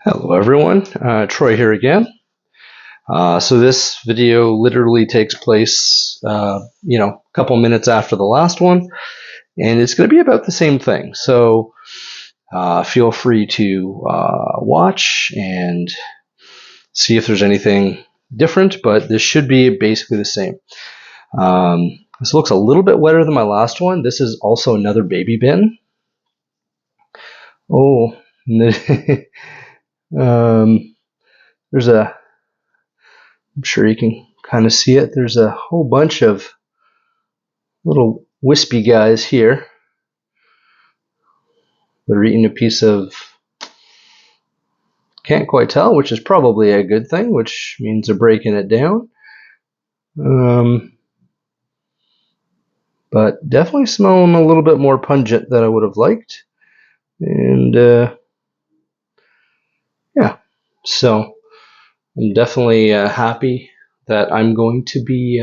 Hello everyone, Troy here again. So this video literally takes place, a couple minutes after the last one, and it's going to be about the same thing. So feel free to watch and see if there's anything different, but this should be basically the same. This looks a little bit wetter than my last one. This is also another baby bin. Oh, there's a I'm sure you can kind of see it. There's a whole bunch of little wispy guys here. They're eating a piece of, can't quite tell, which is probably a good thing, which means they're breaking it down. But definitely smelling a little bit more pungent than I would have liked. And yeah, so I'm definitely happy that I'm going to be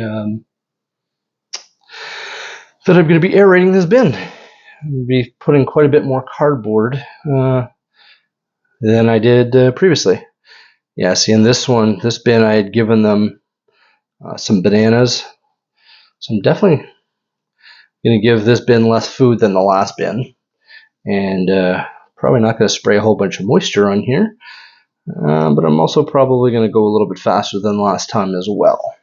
aerating this bin. I'll be putting quite a bit more cardboard than I did previously. Yeah, see in this bin, I had given them some bananas. So I'm definitely going to give this bin less food than the last bin. And probably not going to spray a whole bunch of moisture on here. But I'm also probably going to go a little bit faster than last time as well.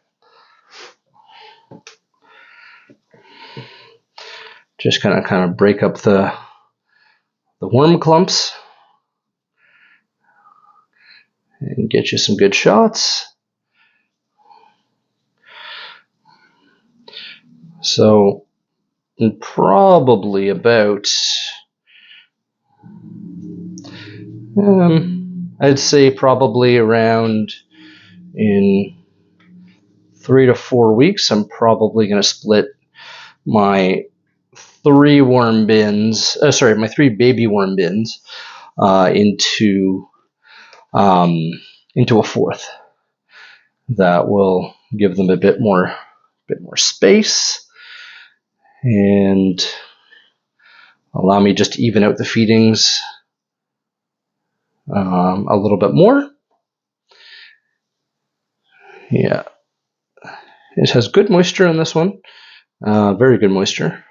Just kind of break up the worm clumps and get you some good shots. So in probably about I'd say probably around in 3 to 4 weeks, I'm probably going to split my three baby worm bins into a fourth. That will give them a bit more space and allow me just to even out the feedings a little bit more. Yeah, it has good moisture in this one, very good moisture.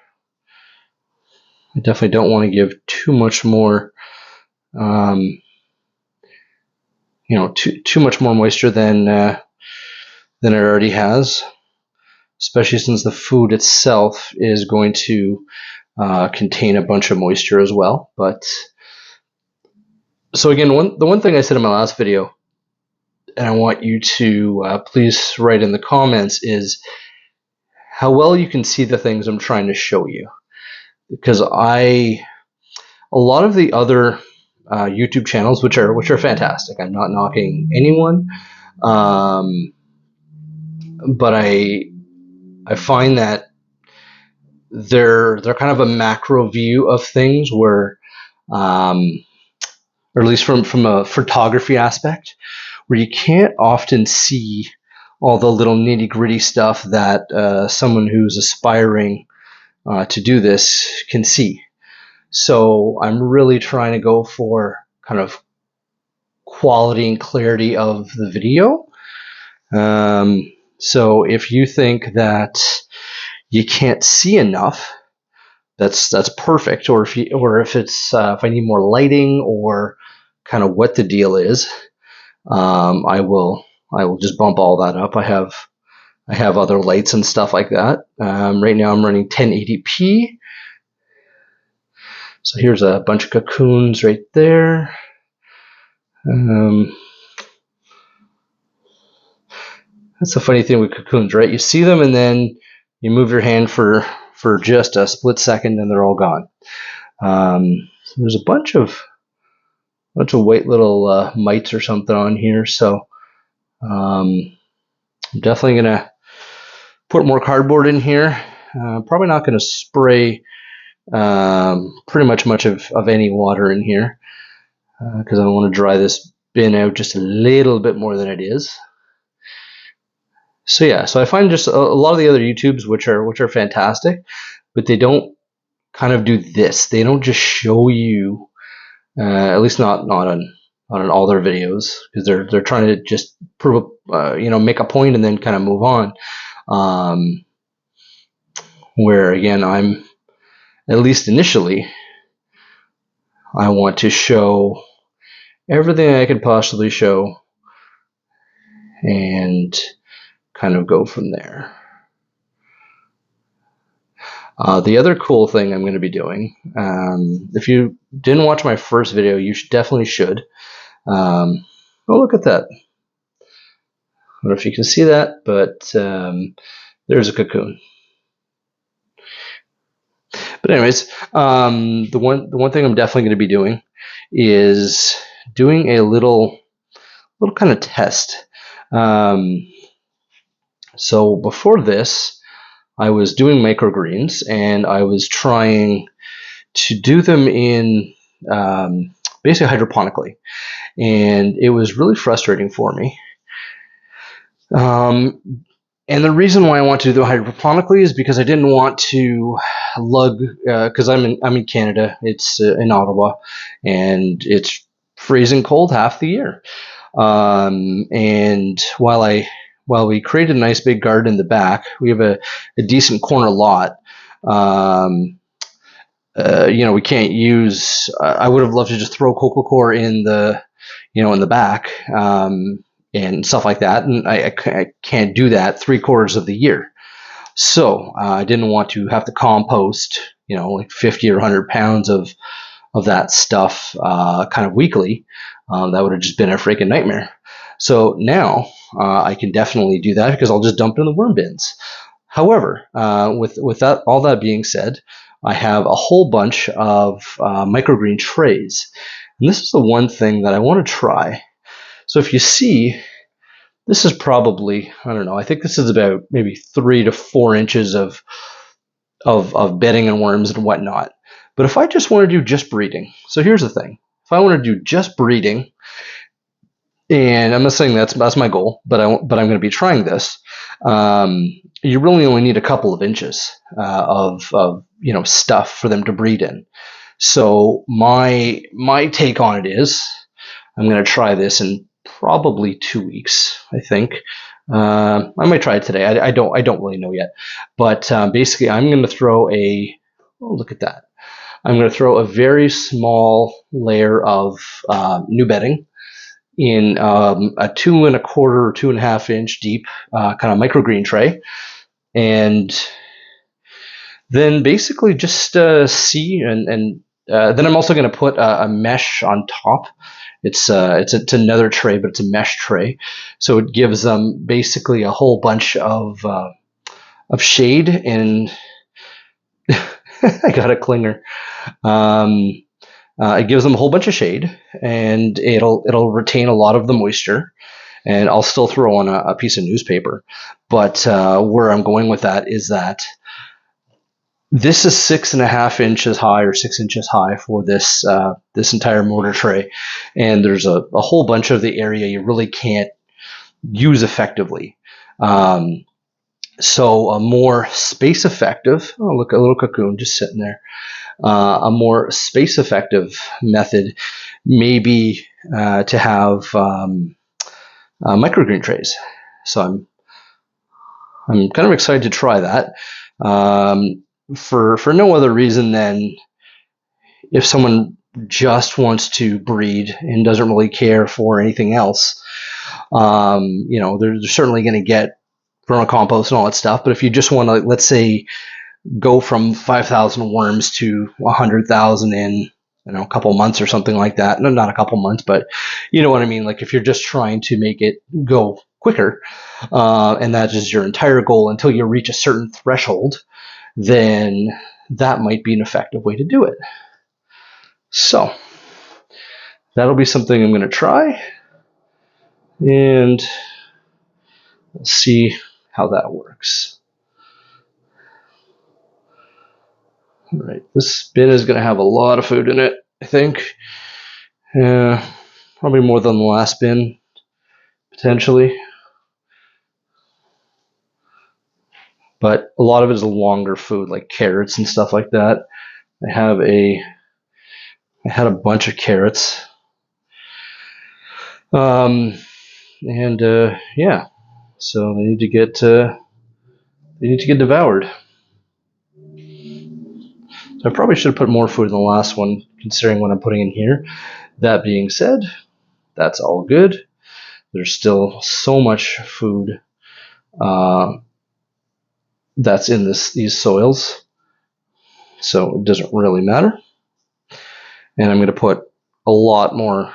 I definitely don't want to give too much more, too much more moisture than it already has, especially since the food itself is going to contain a bunch of moisture as well. But so again, the one thing I said in my last video, and I want you to please write in the comments, is how well you can see the things I'm trying to show you. Because a lot of the other YouTube channels, which are fantastic, I'm not knocking anyone, but I find that they're kind of a macro view of things, where, or at least from a photography aspect, where you can't often see all the little nitty gritty stuff that someone who's aspiring to do this can see. So I'm really trying to go for kind of quality and clarity of the video. So if you think that you can't see enough, that's perfect. Or if I need more lighting, or kind of what the deal is, I will just bump all that up. I have other lights and stuff like that. Right now I'm running 1080p. So here's a bunch of cocoons right there. That's the funny thing with cocoons, right? You see them and then you move your hand for just a split second and they're all gone. So there's a bunch of white little mites or something on here. So I'm definitely gonna put more cardboard in here. Probably not gonna spray pretty much of any water in here, because I want to dry this bin out just a little bit more than it is. So yeah, so I find just a lot of the other YouTubes, which are fantastic, but they don't kind of do this. They don't just show you, at least not on on all their videos, because they're trying to just prove make a point and then kind of move on. Where again, I'm, at least initially, I want to show everything I could possibly show and kind of go from there. The other cool thing I'm going to be doing, if you didn't watch my first video, you definitely should. Oh, look at that. I don't know if you can see that, but there's a cocoon. But anyways, the one thing I'm definitely going to be doing is doing a little kind of test. So before this, I was doing microgreens, and I was trying to do them in basically hydroponically, and it was really frustrating for me. And the reason why I want to do it hydroponically is because I didn't want to lug, because I'm in Canada. It's in Ottawa, and it's freezing cold half the year. And while we created a nice big garden in the back, we have a decent corner lot. We can't use. I would have loved to just throw coco coir in the back. And stuff like that, and I can't do that 3/4 of the year. So I didn't want to have to compost, like 50 or 100 pounds of that stuff kind of weekly. That would have just been a freaking nightmare. So now I can definitely do that, because I'll just dump it in the worm bins. However, with that, all that being said, I have a whole bunch of microgreen trays, and this is the one thing that I want to try. So if you see, this is probably, I don't know, I think this is about maybe 3 to 4 inches of bedding and worms and whatnot. But if I just want to do just breeding, so here's the thing. If I want to do just breeding, and I'm not saying that's my goal, but I'm going to be trying this, you really only need a couple of inches of stuff for them to breed in. So my take on it is, I'm going to try this in probably 2 weeks, I think. I might try it today. I don't really know yet. But basically, I'm going to throw look at that. I'm going to throw a very small layer of new bedding in a 2 1/4 or 2.5 inch deep kind of microgreen tray. And then basically just see, and then I'm also going to put a mesh on top. It's another tray, but it's a mesh tray, so it gives them basically a whole bunch of shade. And I got a clinger. It gives them a whole bunch of shade, and it'll retain a lot of the moisture. And I'll still throw on a piece of newspaper. But where I'm going with that is that this is 6.5 inches high, or 6 inches high, for this entire mortar tray, and there's a whole bunch of the area you really can't use effectively. So a more space effective, oh look, a little cocoon just sitting there. A more space effective method may be to have microgreen trays. So I'm kind of excited to try that. For no other reason than, if someone just wants to breed and doesn't really care for anything else, they're certainly going to get vermicompost and all that stuff. But if you just want to, let's say, go from 5,000 worms to 100,000 in a couple months or something like that. No, not a couple months, but you know what I mean. Like, if you're just trying to make it go quicker, and that is your entire goal until you reach a certain threshold, then that might be an effective way to do it. So that'll be something I'm going to try, and we'll see how that works. All right, this bin is going to have a lot of food in it, I think. Probably more than the last bin, potentially. But a lot of it is longer food, like carrots and stuff like that. I had a bunch of carrots. And yeah, so they need to get devoured. So I probably should have put more food in the last one, considering what I'm putting in here. That being said, that's all good. There's still so much food that's in these soils, so it doesn't really matter. And I'm going to put a lot more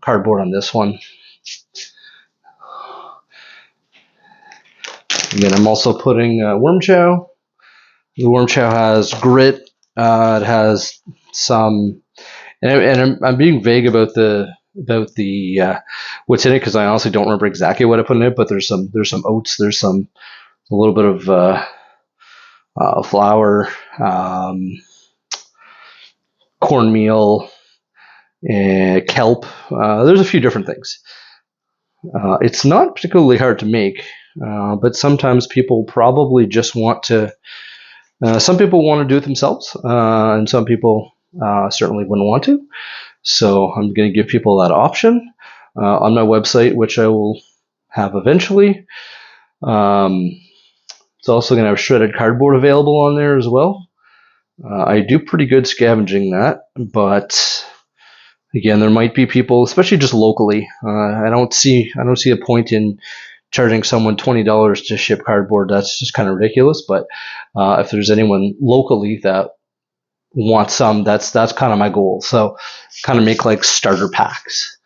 cardboard on this one. And then I'm also putting worm chow. The worm chow has grit. It has some, and I'm being vague about the what's in it, because I honestly don't remember exactly what I put in it. But there's some oats. There's a little bit of flour, cornmeal, and kelp. There's a few different things. It's not particularly hard to make, but sometimes people probably just want to. Some people want to do it themselves, and some people certainly wouldn't want to. So I'm going to give people that option on my website, which I will have eventually. It's also going to have shredded cardboard available on there as well. I do pretty good scavenging that, but again, there might be people, especially just locally. I don't see a point in charging someone $20 to ship cardboard. That's just kind of ridiculous. But if there's anyone locally that wants some, that's kind of my goal. So kind of make like starter packs,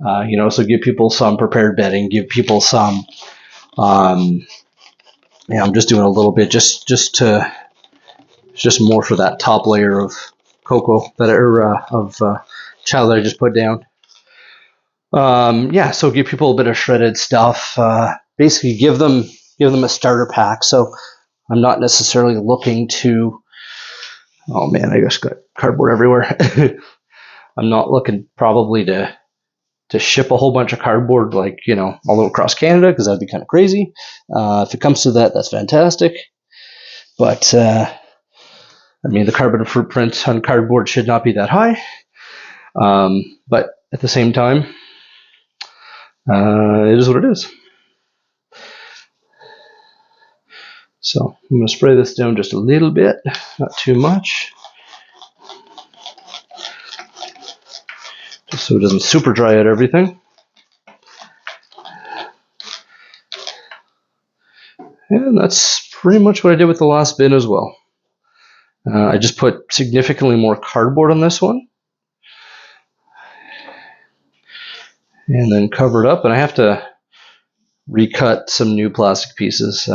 so give people some prepared bedding, give people some. I'm just doing a little bit just more for that top layer of cocoa of chow that I just put down. So give people a bit of shredded stuff. Basically, give them a starter pack. So I'm not necessarily looking to. Oh man, I just got cardboard everywhere. I'm not looking probably to ship a whole bunch of cardboard all across Canada, because that'd be kind of crazy. If it comes to that, that's fantastic. But the carbon footprint on cardboard should not be that high. But at the same time, it is what it is. So I'm going to spray this down just a little bit, not too much, just so it doesn't super dry out everything. And that's pretty much what I did with the last bin as well. I just put significantly more cardboard on this one, and then cover it up. And I have to recut some new plastic pieces.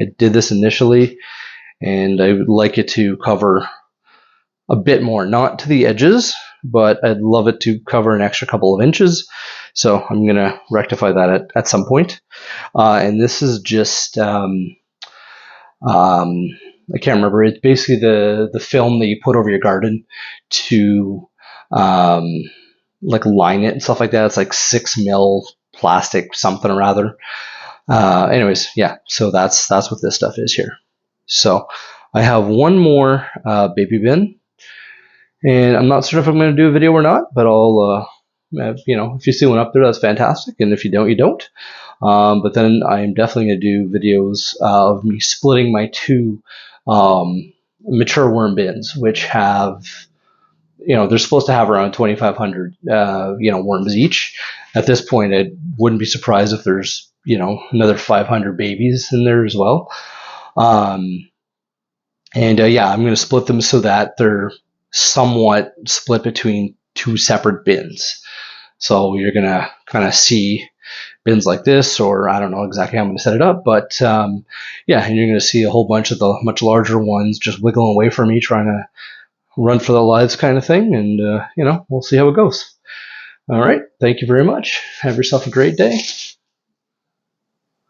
I did this initially, and I would like it to cover a bit more, not to the edges, but I'd love it to cover an extra couple of inches. So I'm going to rectify that at some point. And this is just, I can't remember. It's basically the film that you put over your garden to line it and stuff like that. It's like 6 mil plastic something or other. Anyways, yeah. So that's what this stuff is here. So I have one more baby bin, and I'm not sure if I'm going to do a video or not, but I'll if you see one up there, that's fantastic, and if you don't, you don't. But then I'm definitely going to do videos of me splitting my two mature worm bins, which have, they're supposed to have around 2,500 worms each. At this point, I wouldn't be surprised if there's another 500 babies in there as well. I'm going to split them so that they're somewhat split between two separate bins. So you're going to kind of see bins like this, or I don't know exactly how I'm going to set it up, but and you're going to see a whole bunch of the much larger ones just wiggling away from me, trying to run for their lives kind of thing, and we'll see how it goes. All right, thank you very much. Have yourself a great day.